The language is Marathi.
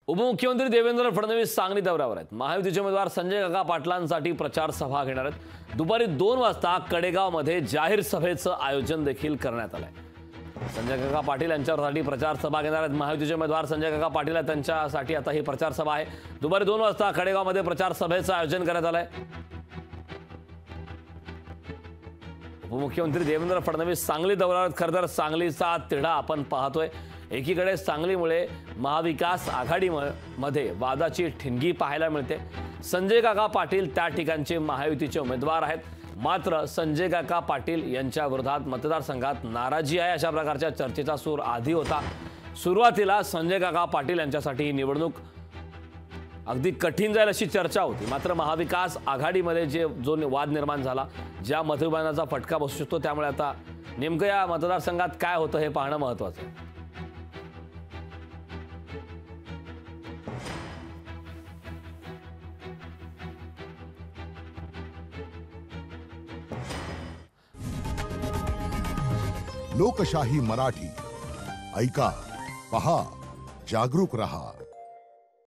उपमुख्यमंत्री देवेंद्र फडणवीस सांगली दौऱ्यावर आहेत। महायुतीचे उमेदवार संजय काका पाटलांसाठी प्रचार सभा घेणार आहेत। दुपारी 2 वाजता कडेगावमध्ये जाहीर सभेचं आयोजन देखील करण्यात आलंय। संजय काका पाटील यांच्यासाठी प्रचार सभा घेणार आहेत। महायुतीचे उमेदवार संजय काका पाटील त्यांच्यासाठी आता ही प्रचार सभा आहे। दुपारी 2 वाजता कडेगावमध्ये प्रचार सभेचं आयोजन करण्यात आलंय। उपमुख्यमंत्री देवेंद्र फडणवीस सांगली दौऱ्यावर, खरं तर सांगलीचा तिढा आपण पाहतोय। एकीकडे सांगलीमुळे महाविकास आघाडीमध्ये वादाची ठिणगी पाहायला मिळते। संजय काका पाटील त्या ठिकाणचे महायुतीचे उमेदवार आहेत। मात्र संजय काका पाटील यांच्या विरोधात मतदारसंघात नाराजी आहे, अशा प्रकारच्या चर्चेचा सूर आधी होता। सुरुवातीला संजय काका पाटील यांच्यासाठी ही निवडणूक अगदी कठीण जाईल अशी चर्चा होती। मात्र महाविकास आघाडीमध्ये जो वाद निर्माण झाला, ज्या मतविभाजनाचा फटका बसू शकतो, त्यामुळे आता नेमकं या मतदारसंघात काय होतं हे पाहणं महत्त्वाचं आहे। लोकशाही मराठी ऐका, पहा, जागरूक रहा।